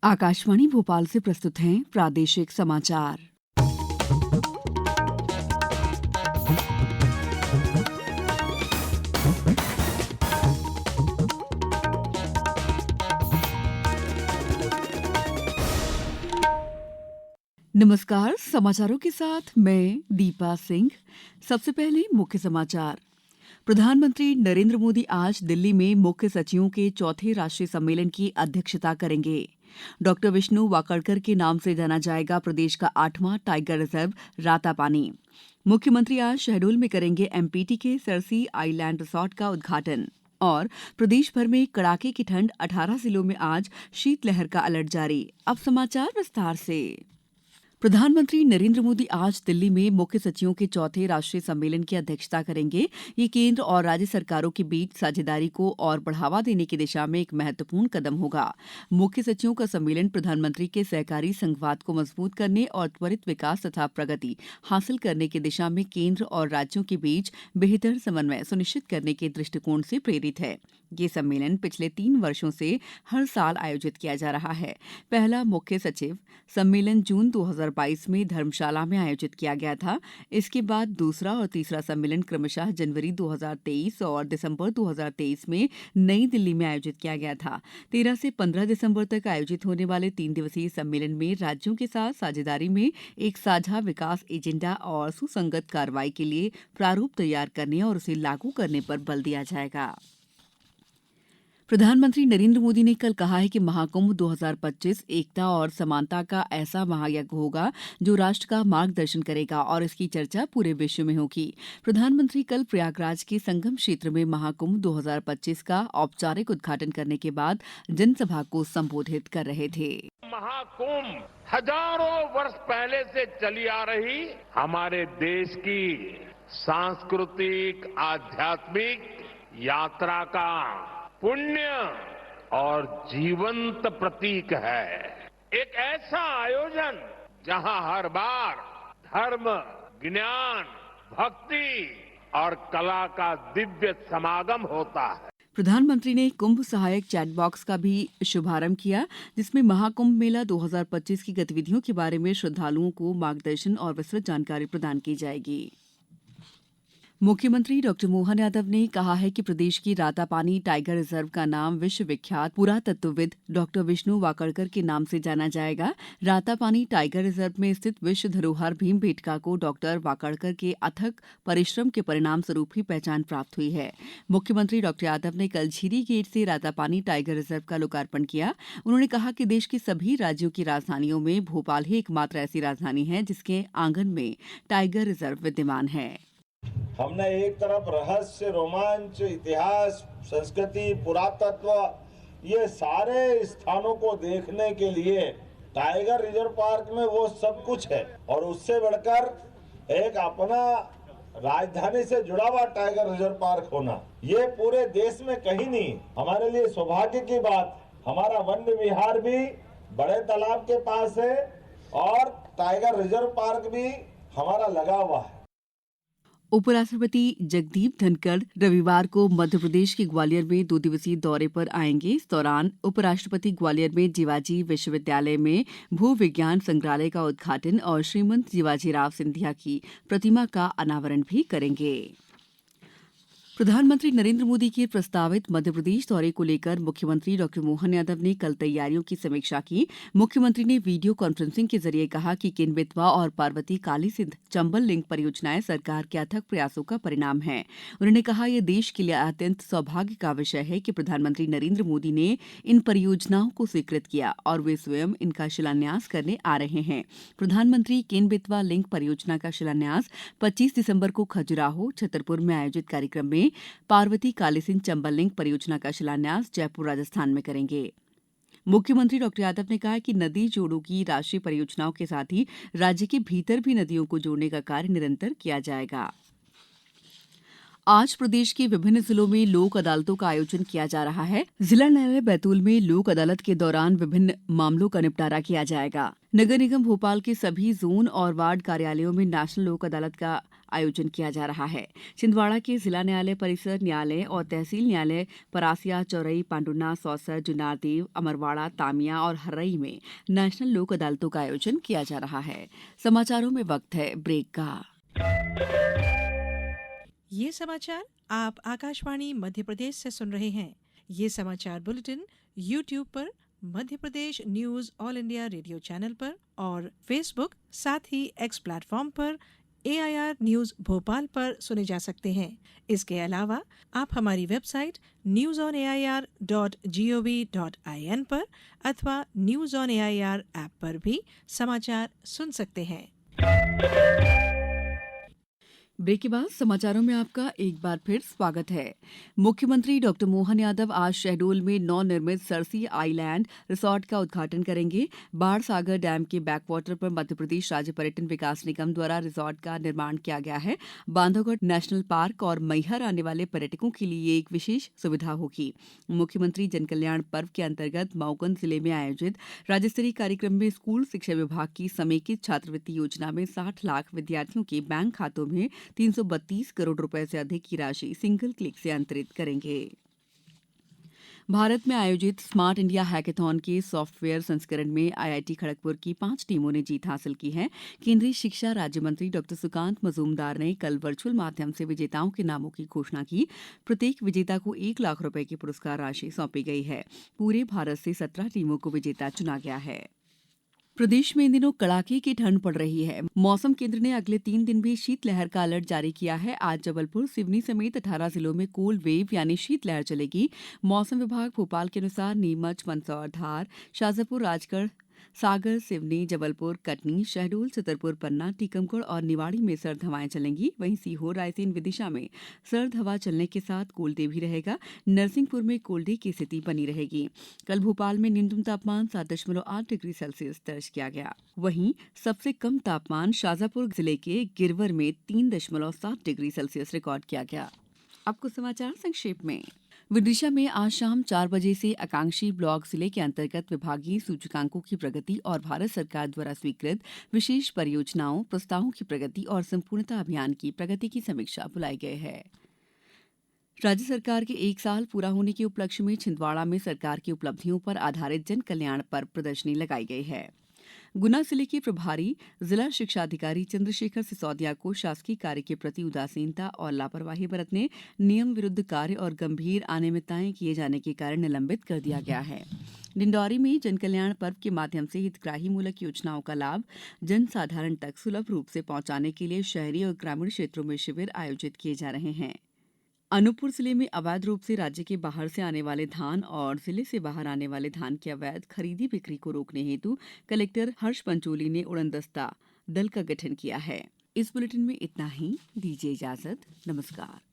आकाशवाणी भोपाल से प्रस्तुत हैं प्रादेशिक समाचार। नमस्कार, समाचारों के साथ मैं दीपा सिंह। सबसे पहले मुख्य समाचार। प्रधानमंत्री नरेंद्र मोदी आज दिल्ली में मुख्य सचिवों के चौथे राष्ट्रीय सम्मेलन की अध्यक्षता करेंगे। डॉक्टर विष्णु वाकड़कर के नाम से जाना जाएगा प्रदेश का 8वां टाइगर रिजर्व रातापानी। मुख्यमंत्री आज शहडोल में करेंगे एमपीटी के सरसी आइलैंड रिसोर्ट का उद्घाटन। और प्रदेश भर में कड़ाके की ठंड, 18 जिलों में आज शीतलहर का अलर्ट जारी। अब समाचार विस्तार से। प्रधानमंत्री नरेंद्र मोदी आज दिल्ली में मुख्य सचिवों के चौथे राष्ट्रीय सम्मेलन की अध्यक्षता करेंगे। ये केंद्र और राज्य सरकारों के बीच साझेदारी को और बढ़ावा देने की दिशा में एक महत्वपूर्ण कदम होगा। मुख्य सचिवों का सम्मेलन प्रधानमंत्री के सहकारी संघवाद को मजबूत करने और त्वरित विकास तथा प्रगति हासिल करने की दिशा में केंद्र और राज्यों के बीच बेहतर समन्वय सुनिश्चित करने के दृष्टिकोण से प्रेरित है। ये सम्मेलन पिछले 3 वर्षों से हर साल आयोजित किया जा रहा है। पहला मुख्य सचिव सम्मेलन जून 2022 में धर्मशाला में आयोजित किया गया था। इसके बाद दूसरा और तीसरा सम्मेलन क्रमशः जनवरी 2023 और दिसंबर 2023 में नई दिल्ली में आयोजित किया गया था। 13 से 15 दिसंबर तक आयोजित होने वाले 3 दिवसीय सम्मेलन में राज्यों के साथ साझेदारी में एक साझा विकास एजेंडा और सुसंगत कार्रवाई के लिए प्रारूप तैयार करने और उसे लागू करने पर बल दिया जाएगा। प्रधानमंत्री नरेंद्र मोदी ने कल कहा है कि महाकुंभ 2025 एकता और समानता का ऐसा महायज्ञ होगा जो राष्ट्र का मार्गदर्शन करेगा और इसकी चर्चा पूरे विश्व में होगी। प्रधानमंत्री कल प्रयागराज के संगम क्षेत्र में महाकुंभ 2025 का औपचारिक उद्घाटन करने के बाद जनसभा को संबोधित कर रहे थे। महाकुंभ हजारों वर्ष पहले से चली आ रही हमारे देश की सांस्कृतिक आध्यात्मिक यात्रा का पुण्य और जीवंत प्रतीक है। एक ऐसा आयोजन जहां हर बार धर्म, ज्ञान, भक्ति और कला का दिव्य समागम होता है। प्रधानमंत्री ने कुंभ सहायक चैट बॉक्स का भी शुभारंभ किया, जिसमें महाकुंभ मेला 2025 की गतिविधियों के बारे में श्रद्धालुओं को मार्गदर्शन और विस्तृत जानकारी प्रदान की जाएगी। मुख्यमंत्री डॉक्टर मोहन यादव ने कहा है कि प्रदेश की रातापानी टाइगर रिजर्व का नाम विश्व विख्यात पुरातत्वविद डॉक्टर विष्णु वाकड़कर के नाम से जाना जाएगा। रातापानी टाइगर रिजर्व में स्थित विश्व धरोहर भीमबेटका को डॉक्टर वाकड़कर के अथक परिश्रम के परिणाम स्वरूप ही पहचान प्राप्त हुई है। मुख्यमंत्री डॉक्टर यादव ने कल झीरी गेट से रातापानी टाइगर रिजर्व का लोकार्पण किया। उन्होंने कहा कि देश के सभी राज्यों की राजधानियों में भोपाल ही एकमात्र ऐसी राजधानी है जिसके आंगन में टाइगर रिजर्व विद्यमान है। हमने एक तरफ रहस्य, रोमांच, इतिहास, संस्कृति, पुरातत्व, ये सारे स्थानों को देखने के लिए टाइगर रिजर्व पार्क में वो सब कुछ है और उससे बढ़कर एक अपना राजधानी से जुड़ा हुआ टाइगर रिजर्व पार्क होना, ये पूरे देश में कहीं नहीं। हमारे लिए सौभाग्य की बात, हमारा वन्य विहार भी बड़े तालाब के पास है और टाइगर रिजर्व पार्क भी हमारा लगा हुआ है। उपराष्ट्रपति जगदीप धनखड़ रविवार को मध्य प्रदेश के ग्वालियर में 2 दिवसीय दौरे पर आएंगे। इस दौरान उपराष्ट्रपति ग्वालियर में जिवाजी विश्वविद्यालय में भू विज्ञान संग्रहालय का उद्घाटन और श्रीमंत जीवाजीराव सिंधिया की प्रतिमा का अनावरण भी करेंगे। प्रधानमंत्री नरेंद्र मोदी के प्रस्तावित मध्यप्रदेश दौरे को लेकर मुख्यमंत्री डॉक्टर मोहन यादव ने कल तैयारियों की समीक्षा की। मुख्यमंत्री ने वीडियो कॉन्फ्रेंसिंग के जरिए कहा कि केन बेतवा और पार्वती काली सिंध चंबल लिंक परियोजनाएं सरकार के अथक प्रयासों का परिणाम है। उन्होंने कहा यह देश के लिए अत्यंत सौभाग्य का विषय है कि प्रधानमंत्री नरेंद्र मोदी ने इन परियोजनाओं को स्वीकृत किया और वे स्वयं इनका शिलान्यास करने आ रहे हैं। प्रधानमंत्री केन बेतवा लिंक परियोजना का शिलान्यास 25 दिसंबर को खजुराहो, छतरपुर में आयोजित कार्यक्रम में पार्वती कालीसिंध चंबल लिंक परियोजना का शिलान्यास जयपुर, राजस्थान में करेंगे। मुख्यमंत्री डॉक्टर यादव ने कहा कि नदी जोड़ों की राष्ट्रीय परियोजनाओं के साथ ही राज्य के भीतर भी नदियों को जोड़ने का कार्य निरंतर किया जाएगा। आज प्रदेश के विभिन्न जिलों में लोक अदालतों का आयोजन किया जा रहा है। जिला न्यायालय बैतूल में लोक अदालत के दौरान विभिन्न मामलों का निपटारा किया जाएगा। नगर निगम भोपाल के सभी जोन और वार्ड कार्यालयों में नेशनल लोक अदालत का आयोजन किया जा रहा है। छिंदवाड़ा के जिला न्यायालय परिसर, न्यायालय और तहसील न्यायालय परासिया, चौरई, पांडुना, सौसर, जुनारदेव, अमरवाड़ा, तामिया और हर्रई में नेशनल लोक अदालतों का आयोजन किया जा रहा है। समाचारों में वक्त है ब्रेक का। ये समाचार आप आकाशवाणी मध्य प्रदेश से सुन रहे हैं। ये समाचार बुलेटिन YouTube पर, Madhya Pradesh news All India Radio channel पर और फेसबुक साथ ही X प्लेटफॉर्म पर AIR न्यूज भोपाल पर सुने जा सकते हैं। इसके अलावा आप हमारी वेबसाइट newsonair.gov.in पर अथवा न्यूज ऑन AIR ऐप पर भी समाचार सुन सकते हैं। ब्रेक के बाद समाचारों में आपका एक बार फिर स्वागत है। मुख्यमंत्री डॉक्टर मोहन यादव आज शहडोल में नवनिर्मित सरसी आइलैंड रिसोर्ट का उद्घाटन करेंगे। बाढ़ सागर डैम के बैकवाटर पर मध्यप्रदेश राज्य पर्यटन विकास निगम द्वारा रिसोर्ट का निर्माण किया गया है। बांधवगढ़ नेशनल पार्क और मैहर आने वाले पर्यटकों के लिए एक विशेष सुविधा होगी। मुख्यमंत्री जनकल्याण पर्व के अंतर्गत मऊगंज जिले में आयोजित राज्य स्तरीय कार्यक्रम में स्कूल शिक्षा विभाग की समेकित छात्रवृत्ति योजना में 60 लाख विद्यार्थियों के बैंक खातों में 332 करोड़ रुपए से अधिक की राशि सिंगल क्लिक से अंतरित करेंगे। भारत में आयोजित स्मार्ट इंडिया हैकेथॉन के सॉफ्टवेयर संस्करण में IIT खड़गपुर की 5 टीमों ने जीत हासिल की है। केंद्रीय शिक्षा राज्य मंत्री डॉक्टर सुकांत मजूमदार ने कल वर्चुअल माध्यम से विजेताओं के नामों की घोषणा की। प्रत्येक विजेता को 1 लाख रुपए की पुरस्कार राशि सौंपी गई है। पूरे भारत से 17 टीमों को विजेता चुना गया है। प्रदेश में इन दिनों कड़ाके की ठंड पड़ रही है। मौसम केंद्र ने अगले 3 दिन भी शीतलहर का अलर्ट जारी किया है। आज जबलपुर, सिवनी समेत 18 जिलों में कोल्ड वेव यानी शीतलहर चलेगी। मौसम विभाग भोपाल के अनुसार नीमच, मंदसौर, धार, शाजापुर, राजगढ़, सागर, सिवनी, जबलपुर, कटनी, शहडोल, छतरपुर, पन्ना, टीकमगढ़ और निवाड़ी में सर्द हवाएं चलेंगी। वहीं सीहोर, रायसेन, विदिशा में सर्द हवा चलने के साथ कोल्ड डे भी रहेगा। नरसिंहपुर में कोल्ड डे की स्थिति बनी रहेगी। कल भोपाल में न्यूनतम तापमान 7.8 डिग्री सेल्सियस दर्ज किया गया। वहीं सबसे कम तापमान शाजापुर जिले के गिरवर में 3.7 डिग्री सेल्सियस रिकॉर्ड किया गया। अब कुछ समाचार संक्षेप में। विदिशा में आज शाम 4 बजे से आकांक्षी ब्लॉक जिले के अंतर्गत विभागीय सूचकांकों की प्रगति और भारत सरकार द्वारा स्वीकृत विशेष परियोजनाओं, प्रस्तावों की प्रगति और संपूर्णता अभियान की प्रगति की समीक्षा बुलाई गई है। राज्य सरकार के 1 साल पूरा होने के उपलक्ष्य में छिंदवाड़ा में सरकार की उपलब्धियों पर आधारित जन कल्याण पर प्रदर्शनी लगाई गई है। गुना जिले के प्रभारी जिला शिक्षा अधिकारी चंद्रशेखर सिसोदिया को शासकीय कार्य के प्रति उदासीनता और लापरवाही बरतने, नियम विरुद्ध कार्य और गंभीर अनियमितताएं किए जाने के कारण निलंबित कर दिया गया है। डिंडौरी में जनकल्याण पर्व के माध्यम से हितग्राही मूलक योजनाओं का लाभ जन साधारण तक सुलभ रूप से पहुंचाने के लिए शहरी और ग्रामीण क्षेत्रों में शिविर आयोजित किए जा रहे हैं। अनूपपुर जिले में अवैध रूप से राज्य के बाहर से आने वाले धान और जिले से बाहर आने वाले धान की अवैध खरीदी बिक्री को रोकने हेतु कलेक्टर हर्ष पंचोली ने उड़नदस्ता दल का गठन किया है। इस बुलेटिन में इतना ही। दीजिए इजाजत। नमस्कार।